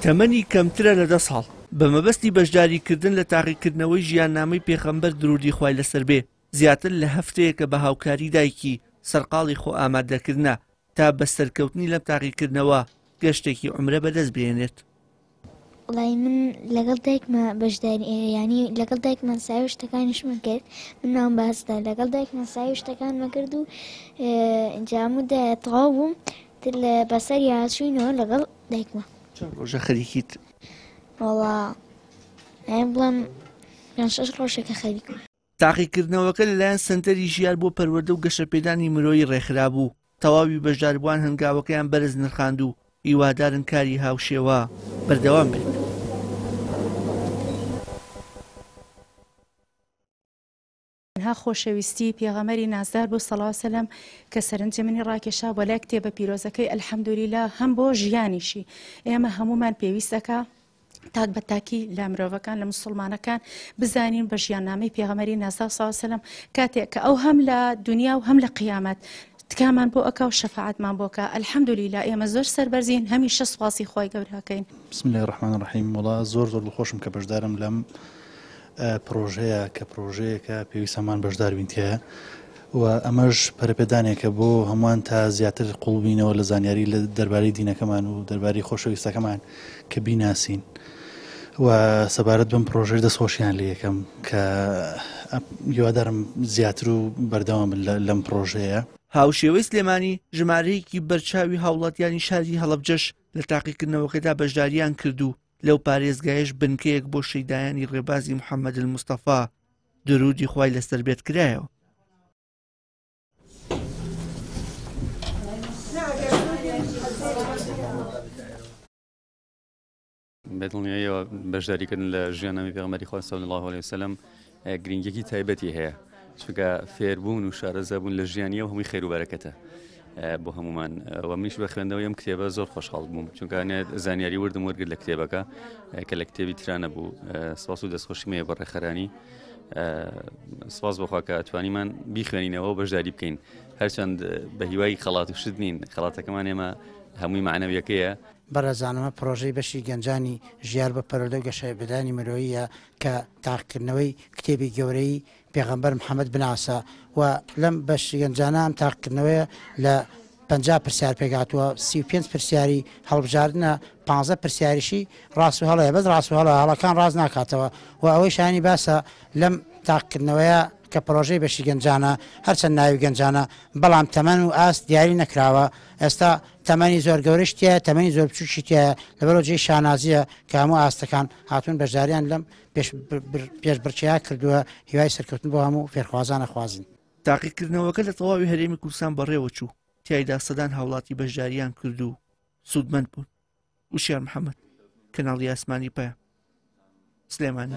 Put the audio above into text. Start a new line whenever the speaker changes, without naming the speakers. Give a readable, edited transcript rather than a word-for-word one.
تەمەنی کەمترە لە 10 ساڵ بە مەبەستی بەشداریکردن لە تاقیکردنەوەی ژیاننامەی پێغەمبەر درودی خوای لەسەر بێ زیاتر لە هەفتەیەکە بە هاوکاری دایکی سەرقاڵی خۆ ئامادەکردنە تا بە سەرکەوتنی لەم تاقیکردنەوە گەشتێکی عومرە بەدەست بێنێت.
وڵای من لەگەڵ دایکمە بەشداری ینی لەگەڵ دایکمان ساوی شتەکانیشمە کرد من ناوم بەهەستا لەگەڵ دایکمان ساوی شتەکانمە کرد و جامودە تەواو بووم بەسەری هاتووینەوە لەگەڵ دایکمە.
چەند ڕۆژە خەریکیت؟
وەڵا بڵێم 5-6 ڕۆژێکە خەریکم.
تاقیکردنەوەکە لەلایەن سنتەری ژیار بۆ پەروەردە و گەشەپێدانی مرۆیی ڕێکخرا بوو. تەواوی بەشداربووان هەنگاوەکەیان بەرز نرخاند و هیوادارن کاری هاوشێوە بەردەوام بێت.
ها خۆشەویستی پێغەمەری نازدار بۆ سەڵاو سەلەم کە سەرنجەمنی ڕاکێشا بۆ لای کتێبە پیرۆزەکەی ئەلحەمدولیلا هەم بۆ ژیانیشی ئێمە هەمومان پێویستەکە تاک بە تاکی لە مرۆڤەکان لە موسڵمانەکان بزانین بە ژیاننامەی پێغەمەری نازدار سەڵاو سەلەم کاتێک کە ئەو هەم لە دنیا و هەم لە قیامەت تکامان بۆ ئەکا و شەفاعەتمان بۆکە ئەلحەمدولیلا ئێمە زۆر سەربەرزین هەمیشە سوپاسی خۆی گەورەکەین.
بسم الله الرحمن الرحیم. وڵا زۆر دڵخۆشم کە بەشدارم لەم پرۆژەیە کە پرۆژەیەکە پێویستەمان بەشدار بینتیە و ئەمەش پەرەپێدانێکە بۆ هەمووان تا زیاتر قوڵبینەوە لە زانیاری لە دەربارەی دینەکەمان و دەربارەی خۆشەویستەکەمان کە بیناسین و سەبارەت بم پرۆژەی دەستخۆشیان لە یەکەم کە هیوادارم زیاتر و بەردەوام لەم پرۆژەیە.
هاوشێوەی سلێمانی ژمارەیەکی بەرچاوی هاوڵاتیانی شاری هەڵەبجەش لە تاقیکردنەوەکەدا بەشداریان کردو لەو پارێزگایش بنکەیەک بۆ شەیدایانی ڕێبازی محەممەد الموستەفا درودی خوای لەسەر بێت کرایەوە.
بێدڵنیاییەوە بەشداریکردن لە ژیاننامەی پێغەمبەری خوا صلی الله علیه وسلم گرنگیەکی تایبەتی هەیە چونکە فێربوون و شارەزابوون لە ژیانیە و هەمووی خێر و بەرەکەتە بۆ هەمومان و منیش بە خوێندنەوەی ئەم کتێبە زۆر خۆشحاڵ بووم چونکە زانیاری وردم وەرگرت لە کتێبەکە کە لە کتێبی ترانە بوو. سپاس و دەستخۆشیمەیە بە ڕێخەرانی سپاس بەخوا کە توانیمان بیخوێنینەوە و بەشداری بکەین هەرچەند بە هیوای خەڵات و شت نین خەڵاتەکەمان ئێمە هەمووی معنەویەکەیە.
بەرەزانەمە پرۆژەی بەشی گەنجانی ژیار بە پەروەردە و گەشەپێدانی مرۆییە کە تاقیکردنەوەی کتێبی گەورەی پێغەمبەر محەممەد بناسە و لەم بەشی گەنجانە ئەم تاقیکردنەوەیە لە 50 پرسیار پێگاتووە 35 پرسیاری هەڵبژاردنە 15 پرسیاریشی ڕاست و هەڵەیە بەس ڕاست و هەڵەکان ڕاز ناکاتەوە و ئەوەی شانی باسە لەم تاقیکردنەوەیە کە پرۆژەی بەشی گەنجانە هەرچەند ناوی گەنجانە بەڵام تەمەن و ئاست دیاری نەکراوە ئێستا تەمەنی زۆر گەورەشتە تەمەنی زۆر بچووکیتە لەبەرەوە جێی شانازیە کە هەموو ئاستەکان هاتوون بەشداریان لەم پێشبڕچەیە کردووە هیوای سەرکەوتن بۆ هەموو فێرخوازانە خوازن.
تاقیکردنەوەکە لە تەواوی هەرێمی کوردستان بەڕێوە چوو تیایدا سەدان هاوڵاتی بەشداریان کرد و سوودمەند بوون. وشیار محەممەد کەناڵی ئاسمانی پایە سلێمانی.